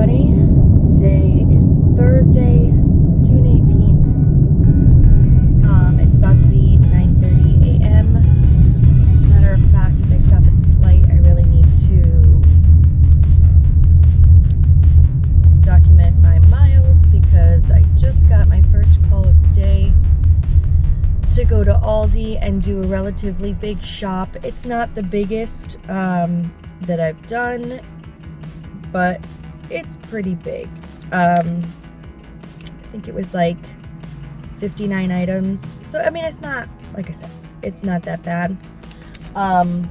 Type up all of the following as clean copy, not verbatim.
everybody. Today is Thursday, June 18th. It's about to be 9:30 a.m. As a matter of fact, as I stop at this light, I really need to document my miles because I just got my first call of the day to go to Aldi and do a relatively big shop. It's not the biggest that I've done, but it's pretty big. I think it was like 59 items. So, I mean, it's not, like I said, it's not that bad. And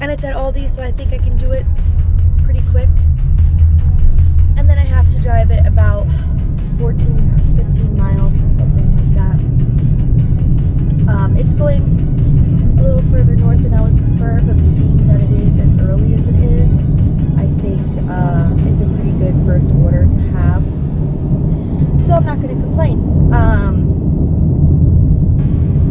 it's at Aldi, so I think I can do it pretty quick. And then I have to drive it about 15 miles, something like that. It's going a little further north than I would prefer, but being that it is as early as it is, I think it's a pretty good first order to have. So I'm not going to complain.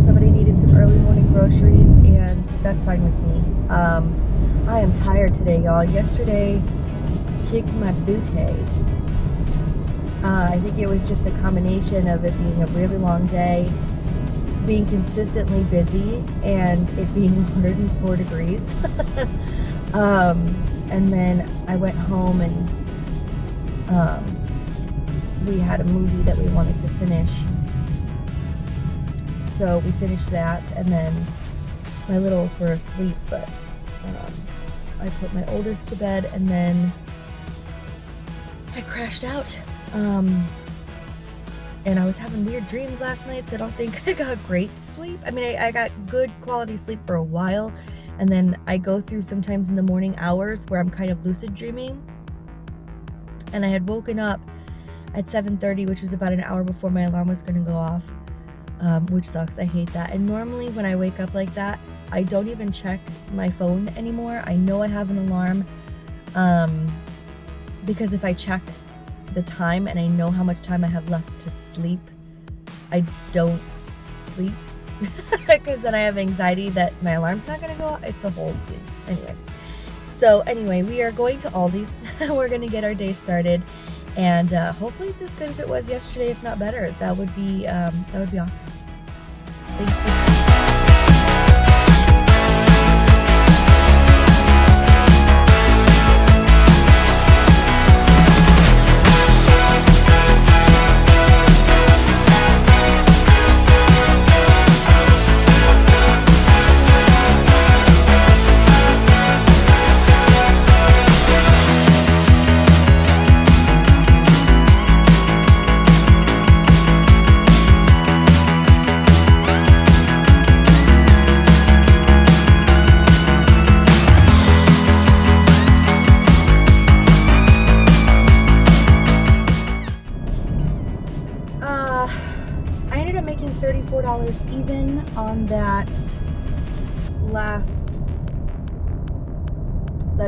Somebody needed some early morning groceries, and that's fine with me. I am tired today, y'all. Yesterday kicked my booty. I think it was just the combination of it being a really long day, being consistently busy, and it being 104 degrees. And then I went home and we had a movie that we wanted to finish. So we finished that, and then my littles were asleep, but I put my oldest to bed, and then I crashed out. And I was having weird dreams last night, so I don't think I got great sleep. I mean, I got good quality sleep for a while, and then I go through sometimes in the morning hours where I'm kind of lucid dreaming. And I had woken up at 7:30, which was about an hour before my alarm was going to go off, which sucks. I hate that. And normally when I wake up like that, I don't even check my phone anymore. I know I have an alarm, because if I check the time and I know how much time I have left to sleep, I don't sleep because then I have anxiety that my alarm's not gonna go off. It's a whole thing. Anyway, we are going to Aldi. We're gonna get our day started, and hopefully it's as good as it was yesterday, if not better. That would be awesome. Thanks for I ended up making $34 even on that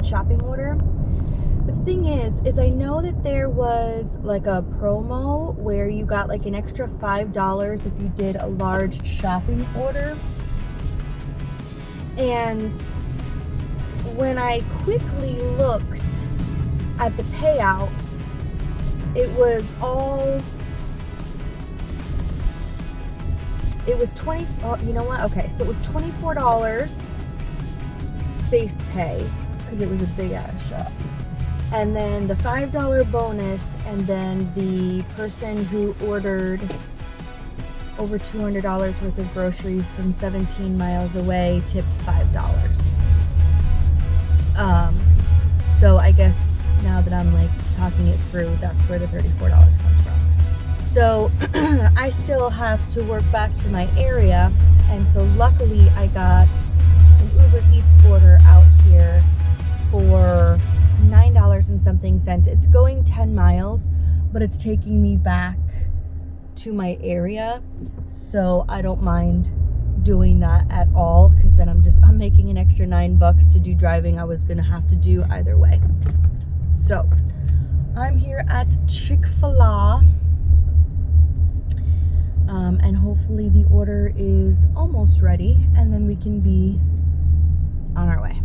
shopping order. But the thing is I know that there was like a promo where you got like an extra $5 if you did a large shopping order. And when I quickly looked at the payout, it was you know what? Okay, so it was $24 base pay because it was a big ass shop. And then the $5 bonus, and then the person who ordered over $200 worth of groceries from 17 miles away tipped $5. So I guess now that I'm like talking it through, that's where the $34 comes from. So I still have to work back to my area, and so luckily I got an Uber Eats order out here for $9 and something cents. It's going 10 miles, but it's taking me back to my area, so I don't mind doing that at all, because then I'm making an extra $9 to do driving I was gonna have to do either way. So I'm here at Chick-fil-A. And hopefully the order is almost ready, and then we can be on our way.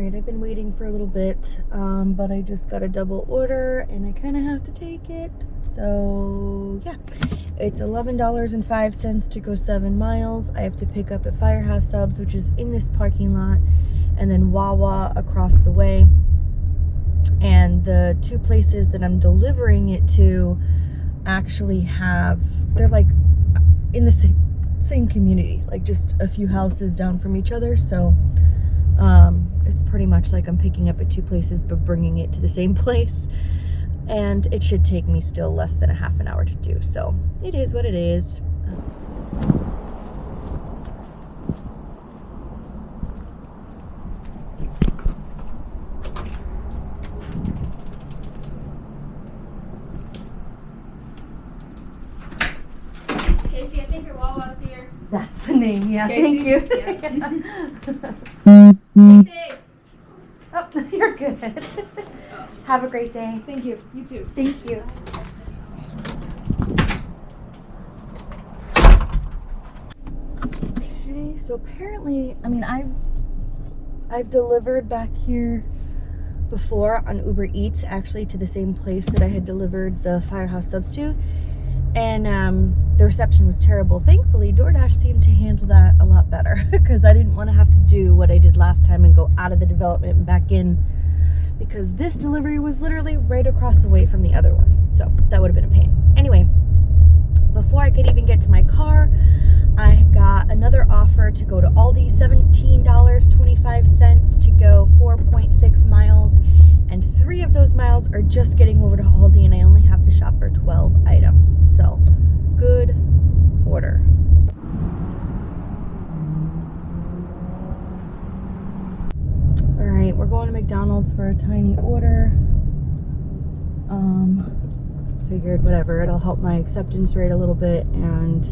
Alright, I've been waiting for a little bit, but I just got a double order and I kind of have to take it. So yeah, it's $11.05 to go 7 miles. I have to pick up at Firehouse Subs, which is in this parking lot, and then Wawa across the way. And the 2 places that I'm delivering it to actually they're like in the same community, like just a few houses down from each other. So it's pretty much like I'm picking up at 2 places but bringing it to the same place, and it should take me still less than a half an hour to do. So it is what it is. Casey, I think your Wawa's here. That's the name, yeah. Casey? Thank you. Yeah. Casey! Oh, you're good. Have a great day. Thank you. You too. Thank you. Okay, so apparently, I mean, I've delivered back here before on Uber Eats, actually to the same place that I had delivered the Firehouse Subs to, and the reception was terrible. Thankfully, DoorDash seemed to handle that a lot better because I didn't want to have to do what I did last time and go out of the development and back in, because this delivery was literally right across the way from the other one. So that would have been a pain. Anyway, before I could even get to my car, I got another offer to go to Aldi, $17.25 to go 4.6 miles. And 3 of those miles are just getting over to Aldi, and I only have to shop for 12 items. So, good order. Alright, we're going to McDonald's for a tiny order. Figured whatever, it'll help my acceptance rate a little bit, and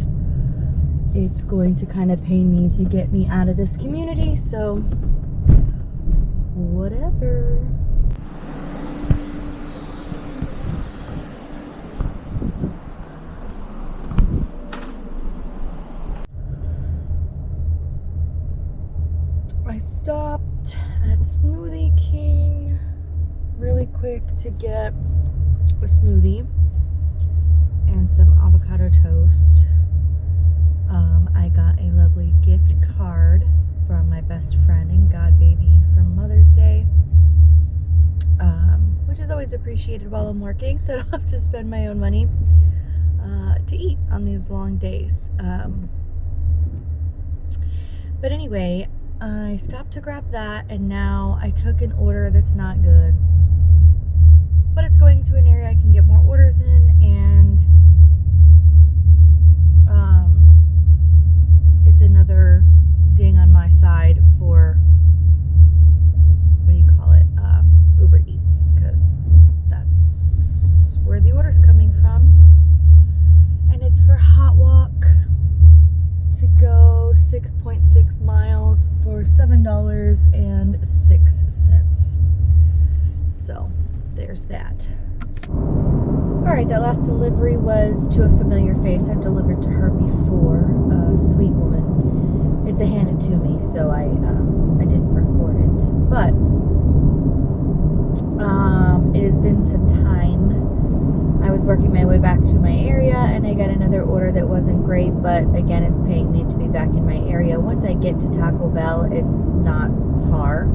it's going to kind of pay me to get me out of this community, so whatever. I stopped at Smoothie King really quick to get a smoothie and some avocado toast. I got a lovely gift card from my best friend and god baby from Mother's Day, which is always appreciated while I'm working, so I don't have to spend my own money to eat on these long days. But anyway, I stopped to grab that, and now I took an order that's not good, but it's going to an area I can get more orders in, and it's another ding on my side for, what do you call it, Uber Eats, because that's where the order's coming from, and it's for Hot Walk to go 6.6 miles for $7.06. So there's that. Alright, that last delivery was to a familiar face. I've delivered to her before, a sweet woman. It's a handed to me, so I didn't record it. But it has been some time. I was working my way back to my area, and I got another order that wasn't great, but again, it's paying me to be back in my area. Once I get to Taco Bell, it's not far.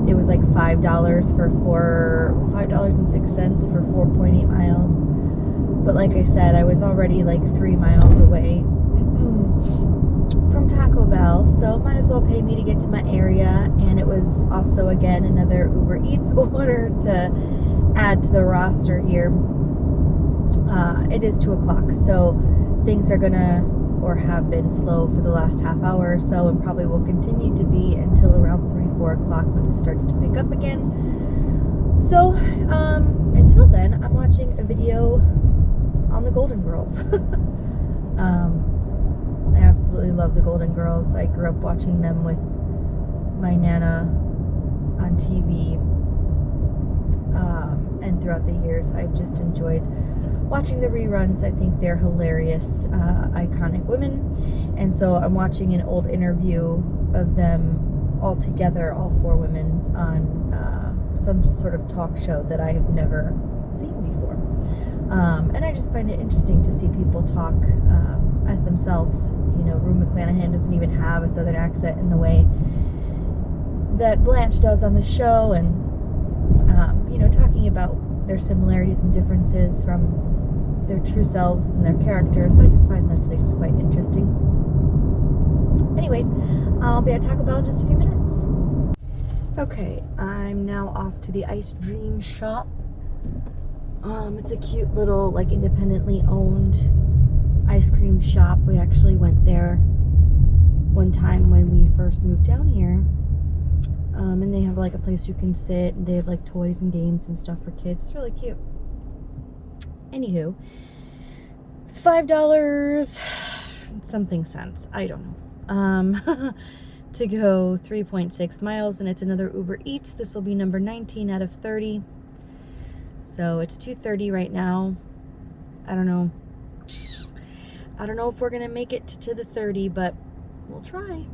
It was like $5.06 for 4.8 miles. But like I said, I was already like 3 miles away from Taco Bell, so might as well pay me to get to my area. And it was also, again, another Uber Eats order to add to the roster here. It is 2 o'clock, so things are gonna, or have been, slow for the last half hour or so, and probably will continue to be until around 3-4 o'clock when it starts to pick up again. So until then, I'm watching a video on the Golden Girls. I absolutely love the Golden Girls. I grew up watching them with my Nana on TV, and throughout the years I've just enjoyed watching the reruns. I think they're hilarious, iconic women, and so I'm watching an old interview of them all together, all four women, on some sort of talk show that I have never seen before. And I just find it interesting to see people talk as themselves. You know, Rue McClanahan doesn't even have a southern accent in the way that Blanche does on the show, and you know, talking about their similarities and differences from their true selves and their characters. So I just find those things quite interesting. Anyway, I'll be at Taco Bell in just a few minutes. Okay, I'm now off to the Ice Dream shop. It's a cute little, like, independently owned ice cream shop. We actually went there one time when we first moved down here. And they have like a place you can sit, and they have like toys and games and stuff for kids. It's really cute. Anywho, it's $5 something cents, I don't know, to go 3.6 miles, and it's another Uber Eats. This will be number 19 out of 30. So it's 2:30 right now. I don't know if we're gonna make it to the 30, but we'll try.